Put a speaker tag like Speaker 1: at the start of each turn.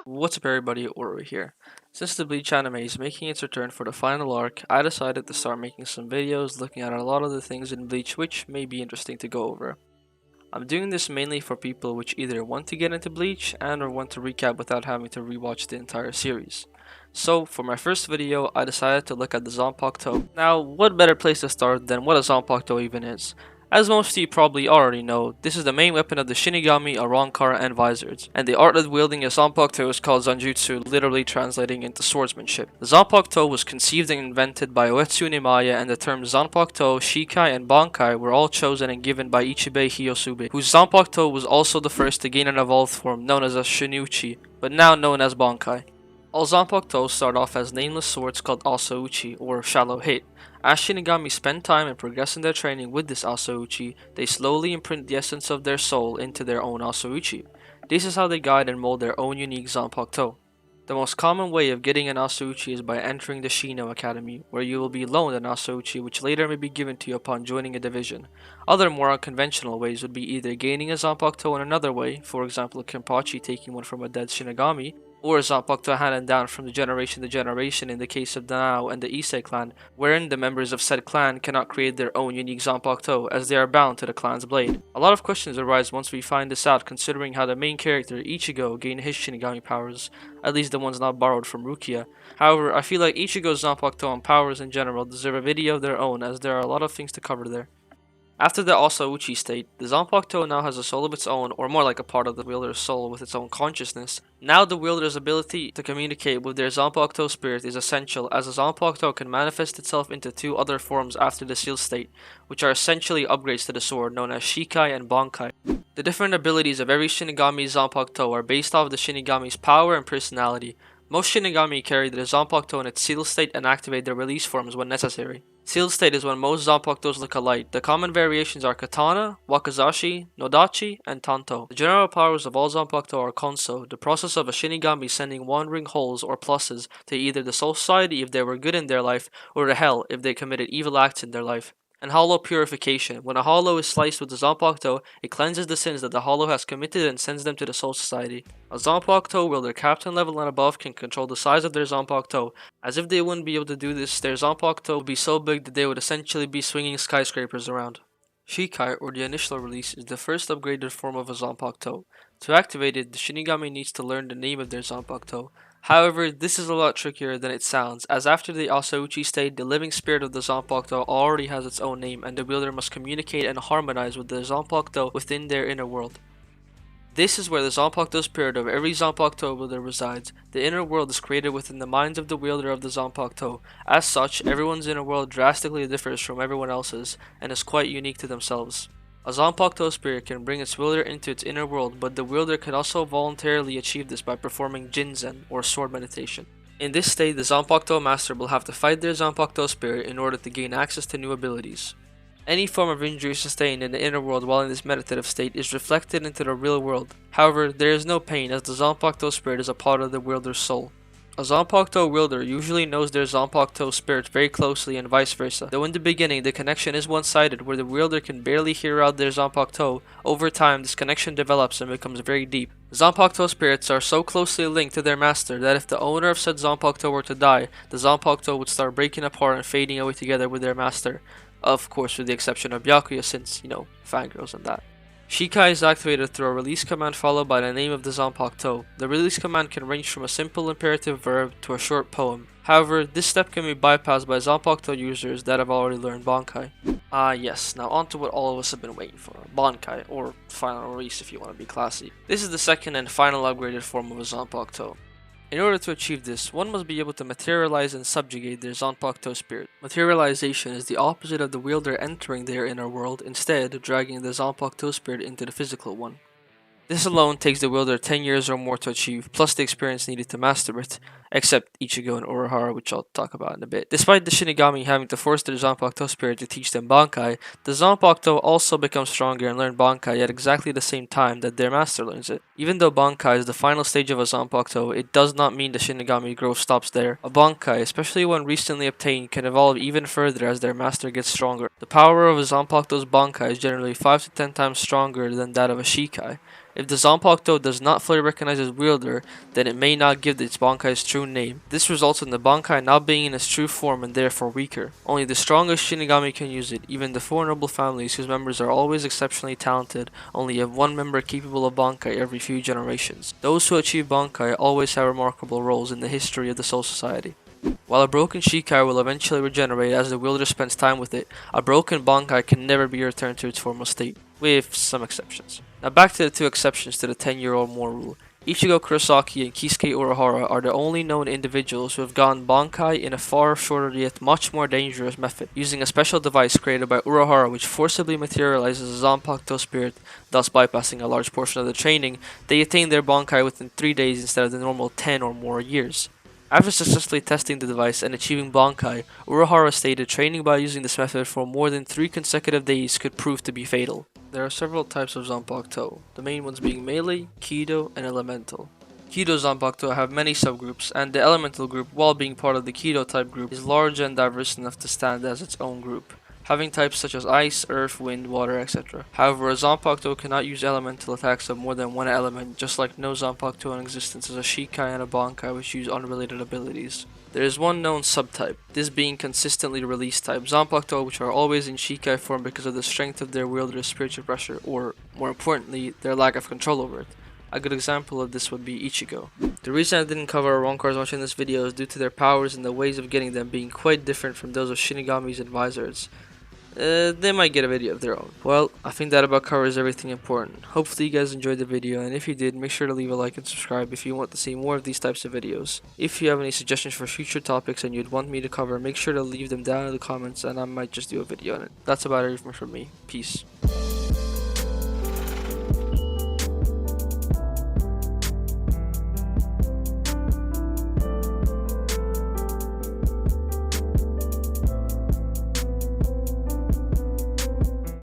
Speaker 1: What's up everybody, Oro here. Since the Bleach anime is making its return for the final arc, I decided to start making some videos looking at a lot of the things in Bleach which may be interesting to go over. I'm doing this mainly for people which either want to get into Bleach and or want to recap without having to rewatch the entire series. So for my first video, I decided to look at the Zanpakuto. Now, what better place to start than what a Zanpakuto even is? As most of you probably already know, this is the main weapon of the Shinigami, Arankara, and Vizards, and the art of wielding a Zanpakuto is called Zanjutsu, literally translating into swordsmanship. The Zanpakuto was conceived and invented by Uetsu Nimaya, and the terms Zanpakuto, Shikai, and Bankai were all chosen and given by Ichibei Hiyosube, whose Zanpakuto was also the first to gain an evolved form known as a Shinichi, but now known as Bankai. All Zanpakuto start off as nameless swords called Asauchi, or Shallow Hate. As Shinigami spend time and progress in their training with this Asauchi, they slowly imprint the essence of their soul into their own Asauchi. This is how they guide and mold their own unique Zanpakuto. The most common way of getting an Asauchi is by entering the Shino Academy, where you will be loaned an Asauchi which later may be given to you upon joining a division. Other more unconventional ways would be either gaining a Zanpakuto in another way, for example Kenpachi taking one from a dead Shinigami, or Zanpakuto handed down from generation to generation in the case of the Nao and the Issei clan, wherein the members of said clan cannot create their own unique Zanpakuto as they are bound to the clan's blade. A lot of questions arise once we find this out, considering how the main character Ichigo gained his Shinigami powers, at least the ones not borrowed from Rukia. However, I feel like Ichigo's Zanpakuto and powers in general deserve a video of their own, as there are a lot of things to cover there. After the Asauchi state, the Zanpakuto now has a soul of its own, or more like a part of the wielder's soul with its own consciousness. Now the wielder's ability to communicate with their Zanpakuto spirit is essential, as the Zanpakuto can manifest itself into two other forms after the seal state, which are essentially upgrades to the sword known as Shikai and Bankai. The different abilities of every Shinigami's Zanpakuto are based off the Shinigami's power and personality. Most Shinigami carry the Zanpakuto in its seal state and activate their release forms when necessary. Sealed state is when most Zanpakutos look alike. The common variations are Katana, Wakizashi, Nodachi, and Tanto. The general powers of all Zanpakuto are Konso, the process of a Shinigami sending wandering holes or pluses to either the Soul Society if they were good in their life, or to Hell if they committed evil acts in their life. And Hollow Purification. When a Hollow is sliced with the Zanpakuto, it cleanses the sins that the Hollow has committed and sends them to the Soul Society. A Zanpakuto wielder captain level and above can control the size of their Zanpakuto, as if they wouldn't be able to do this, their Zanpakuto would be so big that they would essentially be swinging skyscrapers around. Shikai, or the initial release, is the first upgraded form of a Zanpakuto. To activate it, the Shinigami needs to learn the name of their Zanpakuto. However, this is a lot trickier than it sounds, as after the Asauchi state, the living spirit of the Zanpakuto already has its own name, and the wielder must communicate and harmonize with the Zanpakuto within their inner world. This is where the Zanpakuto spirit of every Zanpakuto wielder resides. The inner world is created within the minds of the wielder of the Zanpakuto. As such, everyone's inner world drastically differs from everyone else's, and is quite unique to themselves. A Zanpakuto spirit can bring its wielder into its inner world, but the wielder can also voluntarily achieve this by performing Jinzen, or sword meditation. In this state, the Zanpakuto master will have to fight their Zanpakuto spirit in order to gain access to new abilities. Any form of injury sustained in the inner world while in this meditative state is reflected into the real world. However, there is no pain, as the Zanpakuto spirit is a part of the wielder's soul. A Zanpakuto wielder usually knows their Zanpakuto spirit very closely and vice versa. Though in the beginning the connection is one-sided where the wielder can barely hear out their Zanpakuto, over time this connection develops and becomes very deep. Zanpakuto spirits are so closely linked to their master that if the owner of said Zanpakuto were to die, the Zanpakuto would start breaking apart and fading away together with their master. Of course, with the exception of Byakuya, since, fangirls and that. Shikai is activated through a release command followed by the name of the Zanpakuto. The release command can range from a simple imperative verb to a short poem. However, this step can be bypassed by Zanpakuto users that have already learned Bankai. Yes, now on to what all of us have been waiting for, Bankai, or final release if you want to be classy. This is the second and final upgraded form of a Zanpakuto. In order to achieve this, one must be able to materialize and subjugate their Zanpakuto spirit. Materialization is the opposite of the wielder entering their inner world, instead dragging the Zanpakuto spirit into the physical one. This alone takes the wielder 10 years or more to achieve, plus the experience needed to master it, except Ichigo and Urahara, which I'll talk about in a bit. Despite the Shinigami having to force their Zanpakuto spirit to teach them Bankai, the Zanpakuto also becomes stronger and learn Bankai at exactly the same time that their master learns it. Even though Bankai is the final stage of a Zanpakuto, it does not mean the Shinigami growth stops there. A Bankai, especially one recently obtained, can evolve even further as their master gets stronger. The power of a Zanpakuto's Bankai is generally 5 to 10 times stronger than that of a Shikai. If the Zanpakuto does not fully recognize its wielder, then it may not give its Bankai its true name. This results in the Bankai not being in its true form and therefore weaker. Only the strongest Shinigami can use it. Even the four noble families whose members are always exceptionally talented only have one member capable of Bankai every few generations. Those who achieve Bankai always have remarkable roles in the history of the Soul Society. While a broken Shikai will eventually regenerate as the wielder spends time with it, a broken Bankai can never be returned to its former state, with some exceptions. Now back to the two exceptions to the 10-year-old more rule. Ichigo Kurosaki and Kisuke Urahara are the only known individuals who have gotten Bankai in a far shorter yet much more dangerous method, using a special device created by Urahara which forcibly materializes a Zanpakuto spirit, thus bypassing a large portion of the training. They attain their Bankai within 3 days instead of the normal 10 or more years. After successfully testing the device and achieving Bankai, Urahara stated training by using this method for more than 3 consecutive days could prove to be fatal. There are several types of Zanpakuto, the main ones being melee, Kido, and elemental. Kido Zanpakuto have many subgroups, and the elemental group, while being part of the Kido type group, is large and diverse enough to stand as its own group, having types such as ice, earth, wind, water, etc. However, a Zanpakuto cannot use elemental attacks of more than one element, just like no Zanpakuto in existence is a Shikai and a Bankai which use unrelated abilities. There is one known subtype, this being consistently released type Zanpakuto, which are always in Shikai form because of the strength of their wielder's spiritual pressure, or, more importantly, their lack of control over it. A good example of this would be Ichigo. The reason I didn't cover Ronkars much in this video is due to their powers and the ways of getting them being quite different from those of Shinigamis and Wizards. They might get a video of their own. Well, I think that about covers everything important. Hopefully you guys enjoyed the video, and if you did, make sure to leave a like and subscribe if you want to see more of these types of videos. If you have any suggestions for future topics and you'd want me to cover, make sure to leave them down in the comments and I might just do a video on it. That's about everything from me. Peace.